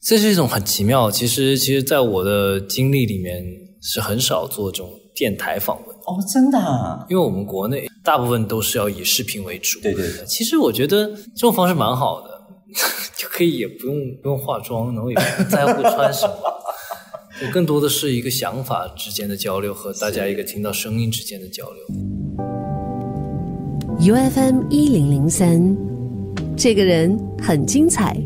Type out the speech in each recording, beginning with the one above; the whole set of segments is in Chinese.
这是一种很奇妙，其实在我的经历里面是很少做这种电台访问。哦，真的啊？因为我们国内大部分都是要以视频为主。对。其实我觉得这种方式蛮好的，就可以也不用化妆，然后也不在乎穿什么，就更多的是一个想法之间的交流和大家一个听到声音之间的交流。UFM 1003，这个人很精彩。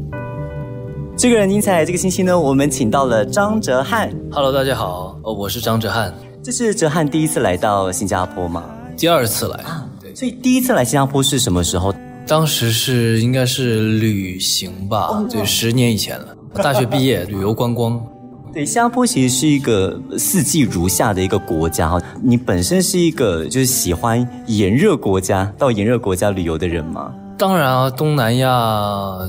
这个人精彩，这个星期呢，我们请到了张哲瀚。Hello， 大家好，我是张哲瀚。这是哲瀚第一次来到新加坡吗？第二次来对。所以第一次来新加坡是什么时候？当时应该是旅行吧，对，10年以前了。大学毕业，旅游观光。对，新加坡其实是一个四季如夏的一个国家。你本身是一个就是喜欢炎热国家，到炎热国家旅游的人吗？当然啊，东南亚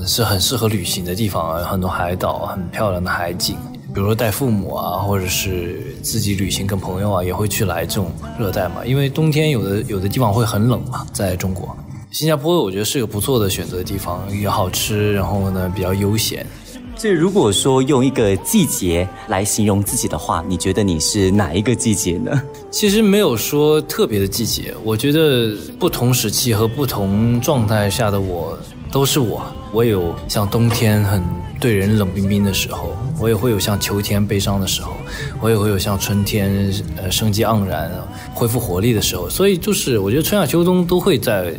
是很适合旅行的地方啊，很多海岛，很漂亮的海景。比如说带父母啊，或者是自己旅行跟朋友啊，也会去来这种热带嘛。因为冬天有的地方会很冷嘛，在中国。新加坡我觉得是个不错的选择的地方，也好吃，然后呢比较悠闲。所以如果说用一个季节来形容自己的话，你觉得你是哪一个季节呢？其实没有说特别的季节，我觉得不同时期和不同状态下的我都是我。我有像冬天很对人冷冰冰的时候，我也会有像秋天悲伤的时候，我也会有像春天生机盎然恢复活力的时候。所以就是我觉得春夏秋冬都会在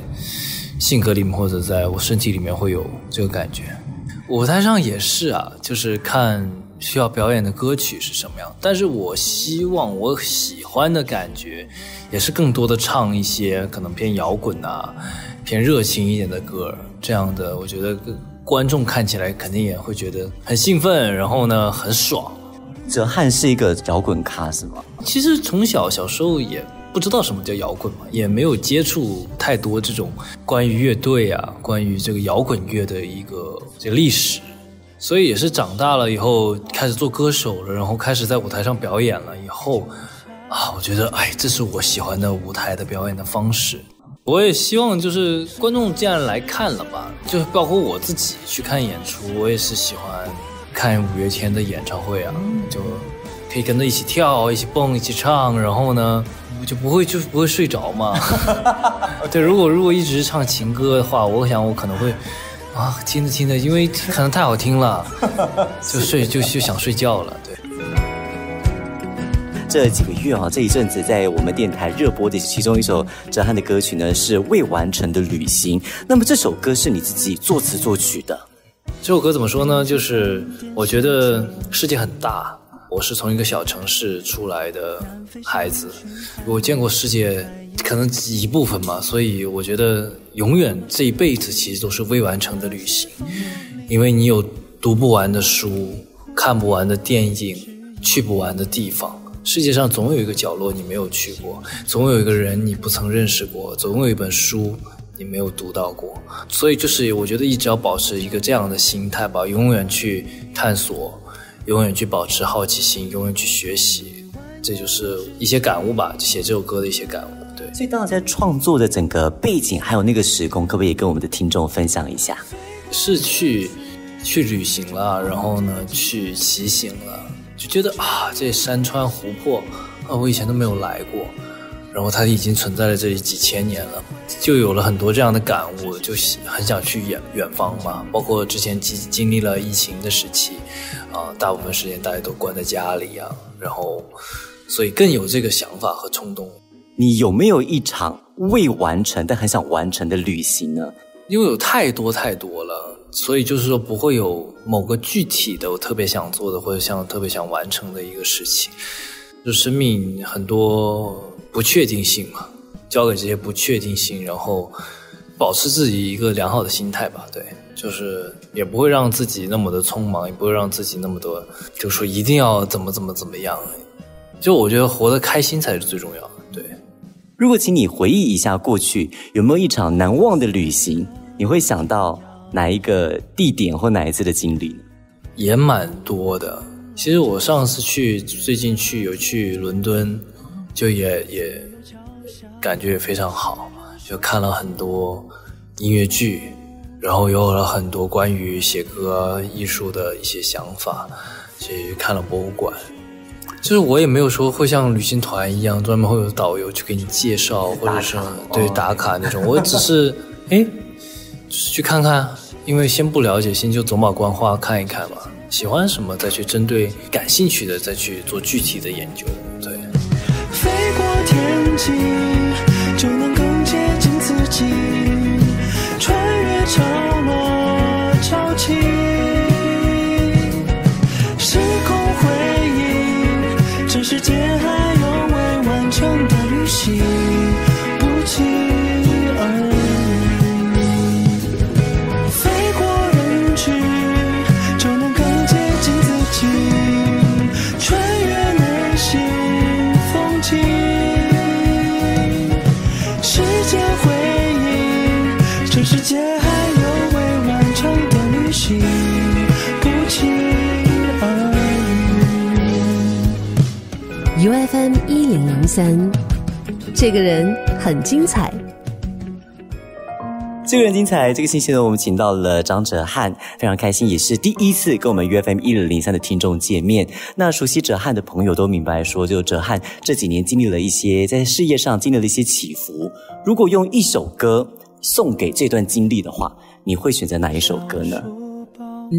性格里面或者在我身体里面会有这个感觉。舞台上也是啊，就是看需要表演的歌曲是什么样，但是我希望我喜欢的感觉也是更多的唱一些可能偏摇滚啊，偏热情一点的歌，这样的我觉得观众看起来肯定也会觉得很兴奋，然后呢很爽。哲瀚是一个摇滚咖是吗？其实从小时候也不知道什么叫摇滚嘛，也没有接触太多这种关于乐队啊，关于这个摇滚乐的一个这个历史，所以也是长大了以后开始做歌手了，然后开始在舞台上表演了以后啊，我觉得这是我喜欢的舞台的表演的方式。我也希望就是观众既然来看了吧，就包括我自己去看演出，我也是喜欢看五月天的演唱会啊，就可以跟着一起跳，一起蹦，一起唱，然后呢就不会睡着嘛。对，如果一直唱情歌的话，我想我可能会听着，因为可能太好听了，就想睡觉了。对。这几个月这一阵子在我们电台热播的其中一首哲瀚的歌曲呢，是未完成的旅行。那么这首歌是你自己作词作曲的。这首歌怎么说呢，就是我觉得世界很大，我是从一个小城市出来的孩子，我见过世界可能一部分嘛，所以我觉得永远这一辈子其实都是未完成的旅行。因为你有读不完的书，看不完的电影，去不完的地方，世界上总有一个角落你没有去过，总有一个人你不曾认识过，总有一本书你没有读到过。所以就是我觉得一直要保持一个这样的心态吧，永远去探索，永远去保持好奇心，永远去学习，这就是一些感悟吧，写这首歌的一些感悟。对，所以当时在创作的整个背景还有那个时空，可不可以跟我们的听众分享一下？是去旅行了，然后呢去骑行了，就觉得这山川湖泊我以前都没有来过，然后它已经存在了这里几千年了，就有了很多这样的感悟，就很想去远方嘛。包括之前经历了疫情的时期大部分时间大家都关在家里啊，然后所以更有这个想法和冲动。你有没有一场未完成但很想完成的旅行呢？因为有太多了，所以就是说不会有某个具体的我特别想做的或者特别想完成的一个事情。就生命很多不确定性嘛，交给这些不确定性，然后保持自己一个良好的心态吧。对，就是也不会让自己那么的匆忙，也不会让自己那么多就说一定要怎么样，就我觉得活得开心才是最重要的。对，如果请你回忆一下过去，有没有一场难忘的旅行？你会想到哪一个地点或哪一次的经历呢？也蛮多的。其实我上次最近有去伦敦，就也感觉也非常好，就看了很多音乐剧，然后有了很多关于写歌艺术的一些想法，去看了博物馆。就是我也没有说会像旅行团一样专门会有导游去给你介绍或者是对打卡那种，我只是就是去看看，因为先不了解，先就走马观花看一看嘛，喜欢什么再去针对感兴趣的再去做具体的研究。对，飞过天际就能更接近自己，穿越潮落潮起，时空回忆这世界还有未完成的旅行，不期而遇，飞过人群就能更接近自己，穿越内心风景，时间回忆这世界还有未完成的旅行，不期而遇。 UFM 1003，这个人很精彩。这个人精彩，这个星期呢，我们请到了张哲瀚，非常开心，也是第一次跟我们 UFM 1003的听众见面。那熟悉哲瀚的朋友都明白说，就哲瀚这几年经历了一些在事业上经历了一些起伏。如果用一首歌送给这段经历的话，你会选择哪一首歌呢？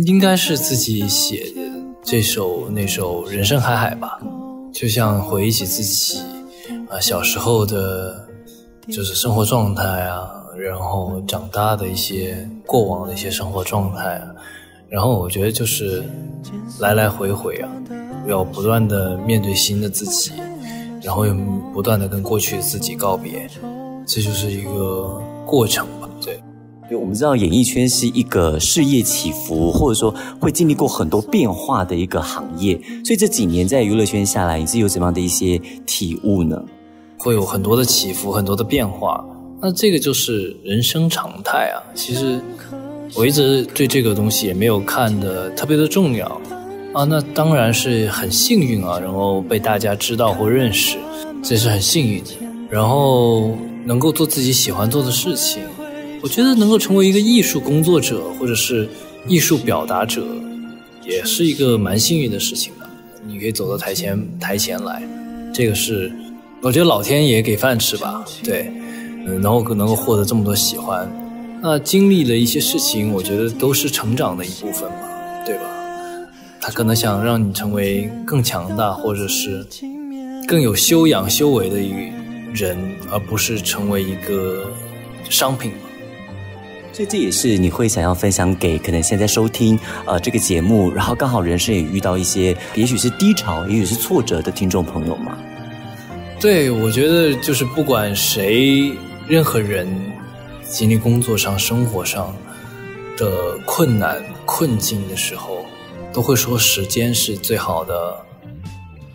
应该是自己写的那首《人生海海》吧，就像回忆起自己小时候的就是生活状态啊，然后长大的一些过往的一些生活状态啊，然后我觉得就是来来回回啊，要不断的面对新的自己，然后又不断的跟过去的自己告别，这就是一个过程吧。对，我们知道演艺圈是一个事业起伏，或者说会经历过很多变化的一个行业，所以这几年在娱乐圈下来，你是有怎么样的一些体悟呢？会有很多的起伏，很多的变化，那这个就是人生常态啊。其实我一直对这个东西也没有看得特别的重要啊，那当然是很幸运啊，然后被大家知道或认识，这是很幸运的。然后能够做自己喜欢做的事情，我觉得能够成为一个艺术工作者或者是艺术表达者，也是一个蛮幸运的事情吧。你可以走到台前来，这个是我觉得老天爷给饭吃吧。对，能够获得这么多喜欢，那经历了一些事情，我觉得都是成长的一部分吧，对吧？他可能想让你成为更强大，或者是更有修养修为的一个人，而不是成为一个商品嘛。所以这也是你会想要分享给可能现在收听这个节目，然后刚好人生也遇到一些也许是低潮也许是挫折的听众朋友吗？对，我觉得就是不管谁，任何人经历工作上生活上的困难困境的时候，都会说时间是最好的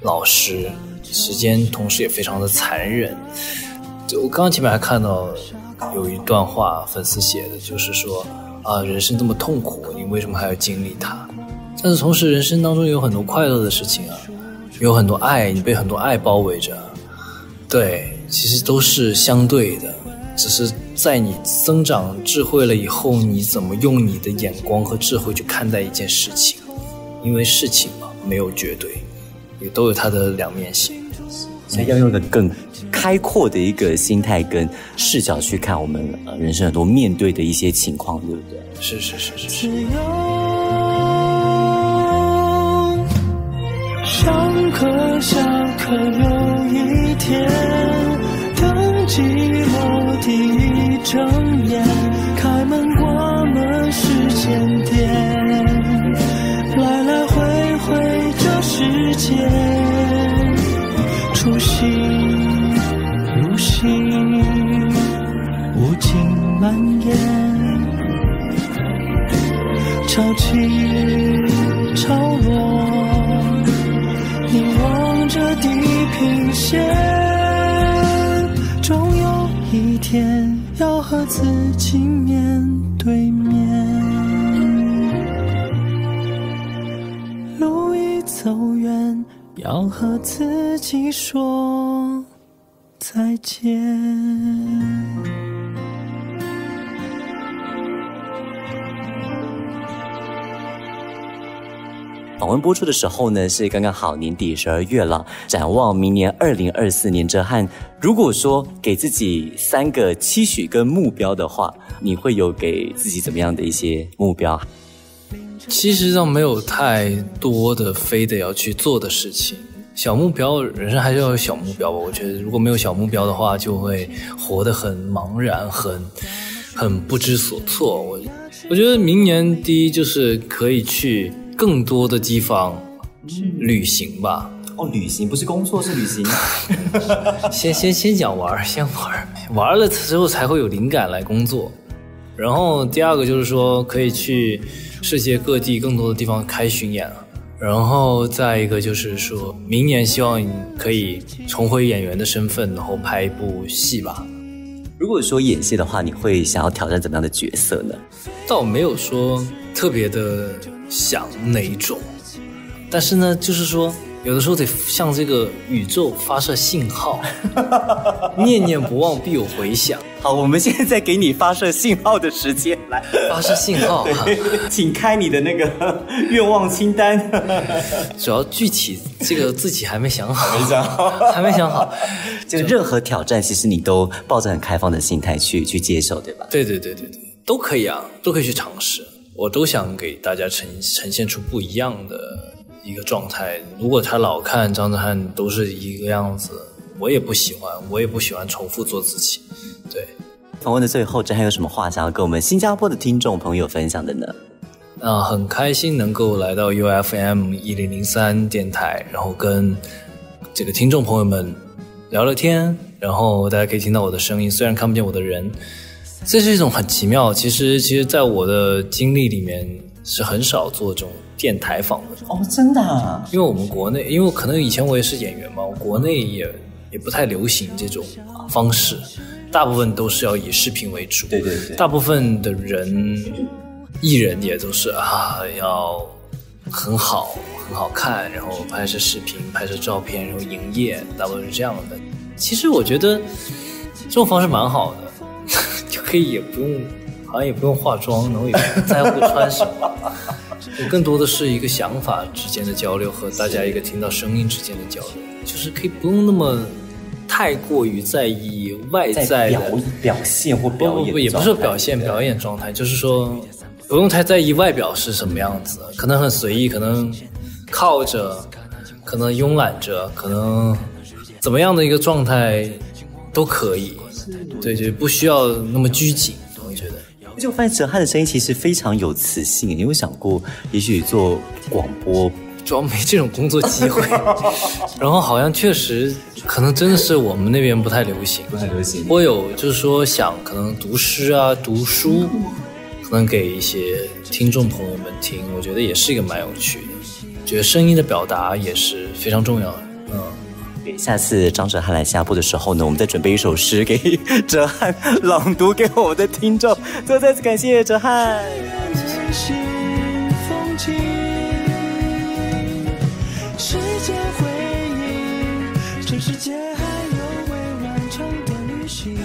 老师，时间同时也非常的残忍。就我刚刚前面还看到有一段话粉丝写的，就是说人生这么痛苦，你为什么还要经历它？但是同时人生当中有很多快乐的事情啊，有很多爱，你被很多爱包围着。对，其实都是相对的，只是在你增长智慧了以后，你怎么用你的眼光和智慧去看待一件事情，因为事情嘛，没有绝对，也都有它的两面性，所以要用一个更开阔的一个心态跟视角去看我们人生很多面对的一些情况，对不对？是。只有上课下课有一天，等寂寞第一睁眼，开门关门时间点，来来回回这世界，初心如心，无尽蔓延，潮起潮落，凝望着地平线，终有一天要和自己面对面。路已走远，要和自己说再见。访问播出的时候呢，是刚刚好年底12月了。展望明年2024年，哲瀚，如果说给自己3个期许跟目标的话，你会有给自己怎么样的一些目标？其实上没有太多的非得要去做的事情。小目标，人生还是要有小目标吧。我觉得如果没有小目标的话，就会活得很茫然，很不知所措。我觉得明年第一就是可以去更多的地方旅行吧。哦，旅行不是工作，是旅行。先讲玩玩了之后才会有灵感来工作。然后第二个就是说可以去世界各地更多的地方开巡演。然后再一个就是说明年希望可以重回演员的身份，然后拍一部戏吧。如果说演戏的话，你会想要挑战怎么样的角色呢？倒没有说特别的想哪一种，但是呢，就是说有的时候得向这个宇宙发射信号，念念不忘必有回响。好，我们现在给你发射信号的时间，来发射信号对，请开你的那个愿望清单。主要具体这个自己还没想好，还没想好。就任何挑战，其实你都抱着很开放的心态去接受，对吧？对，都可以啊，都可以去尝试。我都想给大家呈现出不一样的一个状态。如果他老看张哲瀚都是一个样子，我也不喜欢重复做自己。对，访问的最后，哲瀚有什么话想要跟我们新加坡的听众朋友分享的呢？很开心能够来到 UFM 1003电台，然后跟这个听众朋友们聊聊天，然后大家可以听到我的声音，虽然看不见我的人，这是一种很奇妙。其实在我的经历里面是很少做这种电台访问。哦，真的啊？因为我们国内，因为可能以前我也是演员嘛，国内也不太流行这种方式，大部分都是要以视频为主。对，大部分的艺人也都是要很好看，然后拍摄视频，拍摄照片，然后营业，大部分是这样的。其实我觉得这种方式蛮好的，就可以好像也不用化妆，然后也不在乎穿什么，更多的是一个想法之间的交流和大家一个听到声音之间的交流，就是可以不用那么太过于在意外在的表现或表演，也不是表演状态，就是说不用太在意外表是什么样子，可能很随意，可能靠着，可能慵懒着，可能怎么样的一个状态都可以。对，就不需要那么拘谨，我觉得。而且我发现哲瀚的声音其实非常有磁性，你有想过也许做广播？主要没这种工作机会，然后好像确实可能真的是我们那边不太流行。我有就是说想可能读诗啊、读书，可能给一些听众朋友们听，我觉得也是一个蛮有趣的。觉得声音的表达也是非常重要的。下次张哲瀚来新加坡的时候呢，我们再准备一首诗给哲瀚朗读给我们的听众。最后再次感谢哲瀚。世界回忆，这世界还有未完成的旅行。